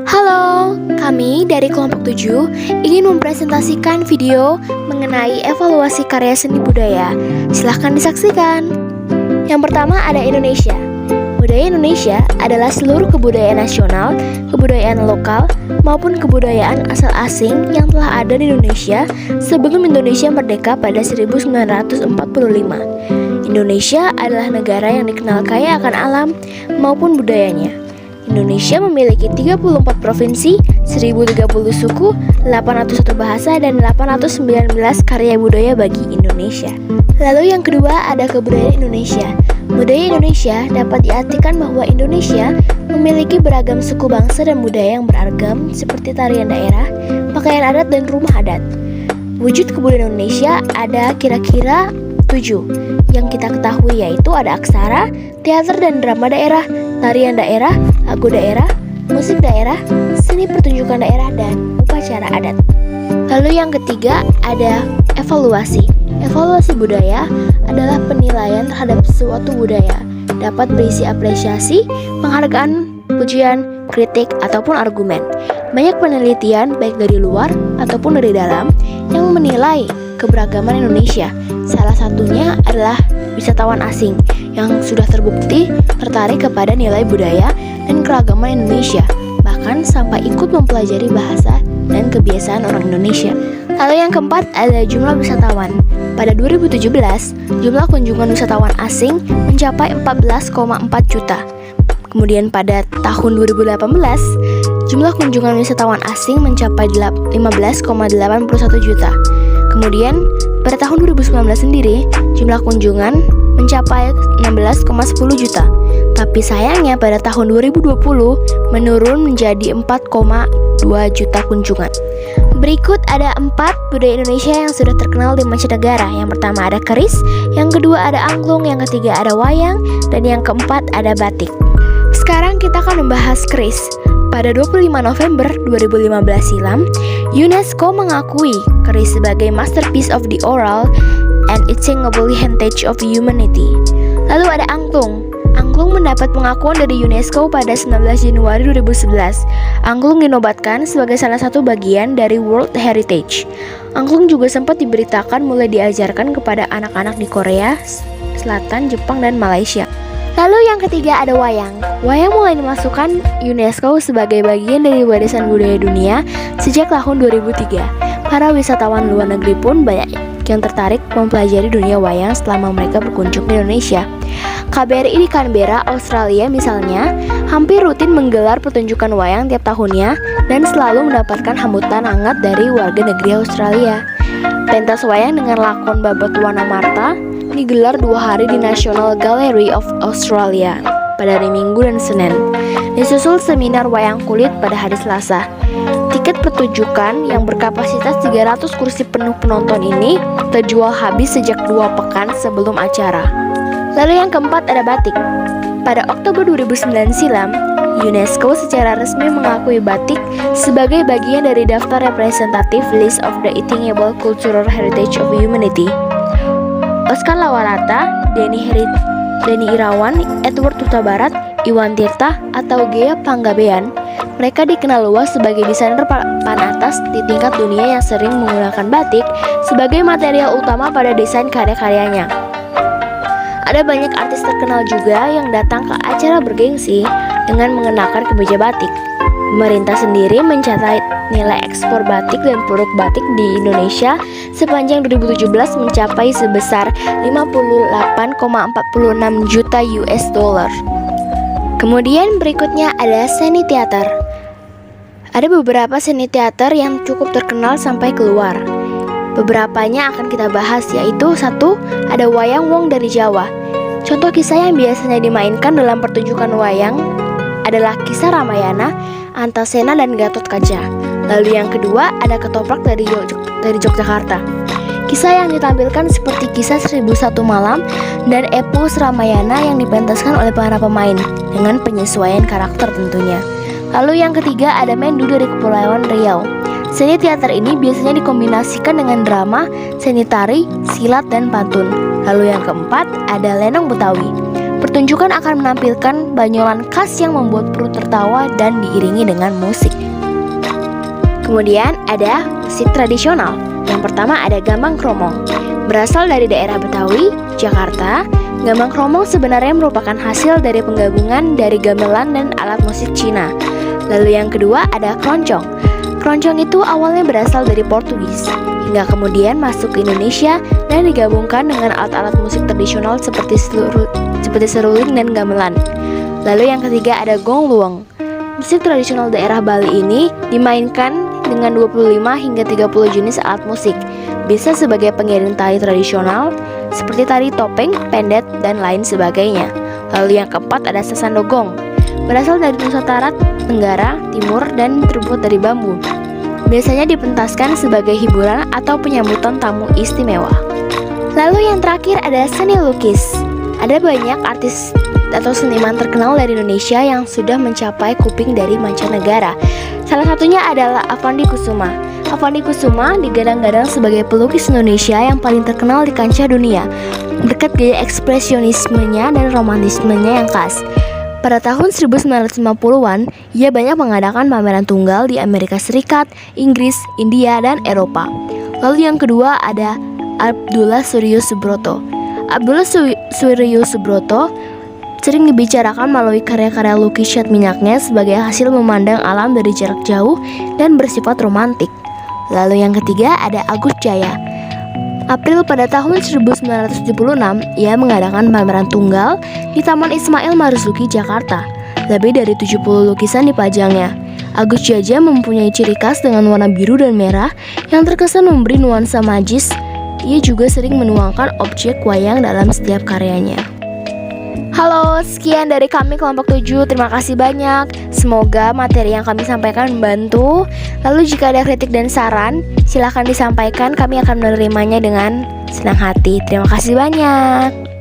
Halo, kami dari kelompok 7 ingin mempresentasikan video mengenai evaluasi karya seni budaya. Silahkan disaksikan. Yang pertama ada Indonesia. Budaya Indonesia adalah seluruh kebudayaan nasional, kebudayaan lokal, maupun kebudayaan asal asing yang telah ada di Indonesia sebelum Indonesia merdeka pada 1945. Indonesia adalah negara yang dikenal kaya akan alam maupun budayanya. Indonesia memiliki 34 provinsi, 1030 suku, 801 bahasa, dan 819 karya budaya bagi Indonesia. Lalu yang kedua ada kebudayaan Indonesia. Budaya Indonesia dapat diartikan bahwa Indonesia memiliki beragam suku bangsa dan budaya yang beragam seperti tarian daerah, pakaian adat, dan rumah adat. Wujud kebudayaan Indonesia ada kira-kira 7 yang kita ketahui, yaitu ada aksara, teater dan drama daerah, tarian daerah, lagu daerah, musik daerah, seni pertunjukan daerah, dan upacara adat. Lalu yang ketiga ada evaluasi. Evaluasi budaya adalah penilaian terhadap suatu budaya, dapat berisi apresiasi, penghargaan, pujian, kritik, ataupun argumen. Banyak penelitian baik dari luar ataupun dari dalam yang menilai keberagaman Indonesia. Salah satunya adalah wisatawan asing yang sudah terbukti tertarik kepada nilai budaya dan keragaman Indonesia, bahkan sampai ikut mempelajari bahasa dan kebiasaan orang Indonesia. Lalu yang keempat ada jumlah wisatawan. Pada 2017, jumlah kunjungan wisatawan asing mencapai 14,4 juta. Kemudian pada tahun 2018, jumlah kunjungan wisatawan asing mencapai 15,81 juta. Kemudian pada tahun 2019 sendiri, jumlah kunjungan mencapai 16,10 juta. Tapi sayangnya pada tahun 2020 menurun menjadi 4,2 juta kunjungan. Berikut ada 4 budaya Indonesia yang sudah terkenal di mancanegara. Yang pertama ada keris, yang kedua ada angklung, yang ketiga ada wayang, dan yang keempat ada batik. Sekarang kita akan membahas keris. Pada 25 November 2015 silam, UNESCO mengakui keris sebagai masterpiece of the oral and intangible heritage of humanity. Lalu ada angklung. Angklung mendapat pengakuan dari UNESCO pada 19 Januari 2011. Angklung dinobatkan sebagai salah satu bagian dari World Heritage. Angklung juga sempat diberitakan mulai diajarkan kepada anak-anak di Korea Selatan, Jepang, dan Malaysia. Lalu yang ketiga ada wayang. Wayang mulai dimasukkan UNESCO sebagai bagian dari warisan budaya dunia sejak tahun 2003. Para wisatawan luar negeri pun banyak yang tertarik mempelajari dunia wayang selama mereka berkunjung di Indonesia. KBRI di Canberra, Australia misalnya, hampir rutin menggelar pertunjukan wayang tiap tahunnya dan selalu mendapatkan sambutan hangat dari warga negeri Australia. Pentas wayang dengan lakon Babad Wana Marta digelar 2 hari di National Gallery of Australia pada hari Minggu dan Senin. Disusul seminar wayang kulit pada hari Selasa. Tiket pertunjukan yang berkapasitas 300 kursi penuh penonton ini terjual habis sejak 2 pekan sebelum acara. Lalu yang keempat ada batik. Pada Oktober 2009 silam, UNESCO secara resmi mengakui batik sebagai bagian dari daftar representative list of the intangible cultural heritage of humanity. Oscar Lawarata, Denny Irawan, Edward Huta Barat, Iwan Tirta, atau Gea Panggabean, mereka dikenal luas sebagai desainer papan atas di tingkat dunia yang sering menggunakan batik sebagai material utama pada desain karya-karyanya. Ada banyak artis terkenal juga yang datang ke acara bergengsi dengan mengenakan kemeja batik. Pemerintah sendiri mencatat nilai ekspor batik dan produk batik di Indonesia sepanjang 2017 mencapai sebesar 58,46 juta US dollar. Kemudian berikutnya ada seni teater. Ada beberapa seni teater yang cukup terkenal sampai keluar. Beberapanya akan kita bahas, yaitu 1. Ada wayang wong dari Jawa. Contoh kisah yang biasanya dimainkan dalam pertunjukan wayang adalah kisah Ramayana, Antasena, dan Gatot Kaca. Lalu yang kedua ada ketoprak dari Yogyakarta. Kisah yang ditampilkan seperti kisah 1001 Malam dan epos Ramayana yang dipentaskan oleh para pemain dengan penyesuaian karakter tentunya. Lalu yang ketiga ada Mendu dari Kepulauan Riau. Seni teater ini biasanya dikombinasikan dengan drama, seni tari, silat, dan pantun. Lalu yang keempat ada lenong Betawi. Pertunjukan akan menampilkan banyolan khas yang membuat perut tertawa dan diiringi dengan musik. Kemudian ada musik tradisional. Yang pertama ada gambang kromong. Berasal dari daerah Betawi, Jakarta, gambang kromong sebenarnya merupakan hasil dari penggabungan dari gamelan dan alat musik Cina. Lalu yang kedua ada keroncong. Keroncong itu awalnya berasal dari Portugis, hingga kemudian masuk ke Indonesia dan digabungkan dengan alat-alat musik tradisional seperti seruling dan gamelan. Lalu yang ketiga ada gong luweng. Musik tradisional daerah Bali ini dimainkan dengan 25 hingga 30 jenis alat musik. Bisa sebagai pengiring tari tradisional seperti tari topeng, pendet, dan lain sebagainya. Lalu yang keempat ada sasandogong. Berasal dari Nusantara Tenggara, Timur, dan terbuat dari bambu. Biasanya dipentaskan sebagai hiburan atau penyambutan tamu istimewa. Lalu yang terakhir ada seni lukis. Ada banyak artis atau seniman terkenal dari Indonesia yang sudah mencapai kuping dari mancanegara. Salah satunya adalah Avandi Kusuma. Avandi Kusuma digadang-gadang sebagai pelukis Indonesia yang paling terkenal di kancah dunia, berkat gaya ekspresionismenya dan romantismenya yang khas. Pada tahun 1950-an, ia banyak mengadakan pameran tunggal di Amerika Serikat, Inggris, India, dan Eropa. Lalu yang kedua ada Abdullah Suryo Subroto. Abdullah Suryo Subroto sering dibicarakan melalui karya-karya lukis cat minyaknya sebagai hasil memandang alam dari jarak jauh dan bersifat romantik. Lalu yang ketiga ada Agus Jaya. April pada tahun 1976, ia mengadakan pameran tunggal di Taman Ismail Marzuki, Jakarta. Lebih dari 70 lukisan dipajangnya. Agus Jaya mempunyai ciri khas dengan warna biru dan merah yang terkesan memberi nuansa magis. Ia juga sering menuangkan objek wayang dalam setiap karyanya. Halo, sekian dari kami kelompok 7. Terima kasih banyak. Semoga materi yang kami sampaikan membantu. Lalu jika ada kritik dan saran, silahkan disampaikan. Kami akan menerimanya dengan senang hati. Terima kasih banyak.